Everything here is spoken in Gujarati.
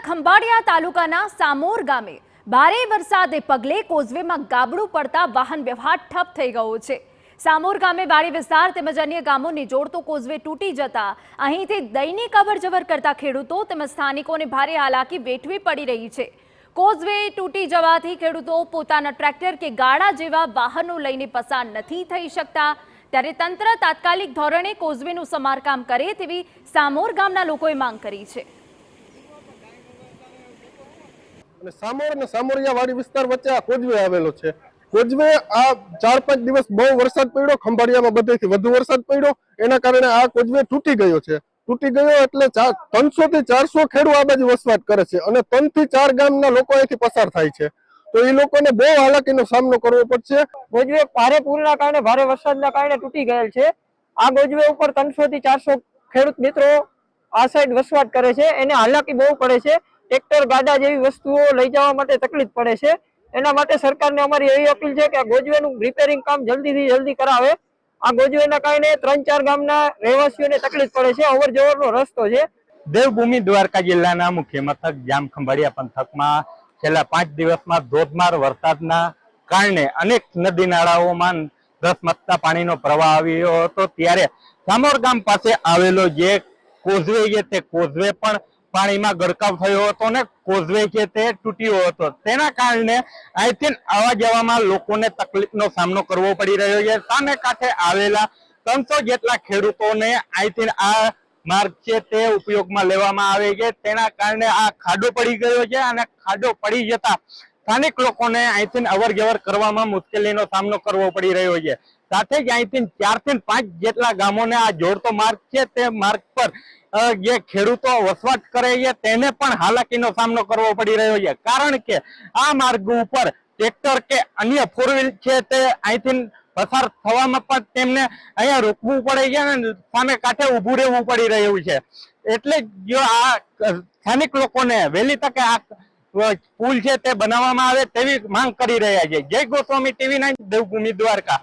ખંભાળિયા તાલુકાના સામોર ગામે ભારે વરસાદને પગલે કોઝવેમાં ગાબડું પડતા વાહન વ્યવહાર ઠપ થઈ ગયો છે। સામોર ગામે વાડી વિસ્તાર તેમજ અન્ય ગામોને જોડતો કોઝવે તૂટી જતા અહીંથી દૈનિક અવરજવર કરતા ખેડૂતો તેમજ સ્થાનિકોને ભારે હાલાકી વેઠવી પડી રહી છે। કોઝવે તૂટી જવાથી ખેડૂતો પોતાના ટ્રેક્ટર કે ગાડા જેવા વાહનો લઈને પસાર નથી થઈ શકતા, ત્યારે તંત્ર તાત્કાલિક ધોરણે કોઝવેનું સમારકામ કરે તેવી સામોર ગામના લોકોએ માંગ કરી છે। સામોર અને સામોરિયા વાડી વિસ્તાર વચ્ચે આ કોઝવે આવેલો છે। કોઝવે આ 4-5 દિવસ બહુ વરસાદ પડ્યો, ખંભાળિયામાં બધેથી વધુ વરસાદ પડ્યો, એના કારણે આ કોઝવે તૂટી ગયો છે। તૂટી ગયો એટલે 300 થી 400 ખેડૂત આ બાજુ વસવાટ કરે છે અને 3 થી 4 ગામના લોકો અહીંથી પસાર થાય છે, તો એ લોકોને બહુ હાલાકીનો સામનો કરવો પડશે। કોઝવે ભારે પૂરના કારણે ભારે વરસાદના કારણે તૂટી ગયેલ છે। આ કોઝવે ઉપર 300 થી 400 ખેડૂત મિત્રો આ સાઈડ વસવાટ કરે છે, એને હાલાકી બહુ પડે છે। ટ્રેક્ટર ગાડા જેવી વસ્તુઓ લઈ જવા માટે તકલીફ પડે છે। એના માટે સરકારને અમારી એવી અપીલ છે કે આ કોઝવેનું રિપેરિંગ કામ જલ્દીથી જલ્દી કરાવે। આ કોઝવેના કારણે 3-4 ગામના રહેવાસીઓને તકલીફ પડે છે, અવર જવરનો રસ્તો છે। દેવભૂમિ દ્વારકા જિલ્લાના મુખ્ય મથક જામ ખંભાળિયા પંથકમાં છેલ્લા 5 દિવસમાં ધોધમાર વરસાદના કારણે અનેક નદી નાળાઓમાં ધસમસતા પાણીનો પ્રવાહ આવ્યો હતો, ત્યારે સામોર ગામ પાસે આવેલો જે કોઝવે છે તે કોઝવે પણ પાણીમાં ગરકાવ થયો હતો અને કોઝવે છે તે તૂટ્યો હતો। તેના કારણે અહીંથી આવવા જવામાં લોકોને તકલીફનો સામનો કરવો પડી રહ્યો છે। સામે કાંઠે આવેલા 300 જેટલા ખેડૂતોને અહીંથી આ માર્ગ છે તે ઉપયોગમાં લેવામાં આવે છે, તેના કારણે આ ખાડો પડી ગયો છે અને ખાડો પડી જતા સ્થાનિક લોકોને અહીંથી અવર જવર કરવામાં મુશ્કેલીનો સામનો કરવો પડી રહ્યો છે। સાથે જ અહીંથી 4 થી 5 જેટલા ગામોને આ જોડતો માર્ગ છે તે માર્ગ પર જે ખેડૂતો વસવાટ કરે છે તેને પણ હાલાકીનો સામનો કરવો પડી રહ્યો છે, કારણ કે આ માર્ગ ઉપર ટ્રેક્ટર કે અન્ય 4 વ્હીલ છે તે અહીંથી પસાર થવામાં પણ તેમને અહીંયા રોકવું પડે છે અને સામે કાંઠે ઊભું રહેવું પડી રહ્યું છે। એટલે જો આ સ્થાનિક લોકોને વહેલી તકે આ પુલ છે તે બનાવવામાં આવે તેવી માંગ કરી રહ્યા છે। જય ગોસ્વામી, TV9 દેવભૂમિ દ્વારકા।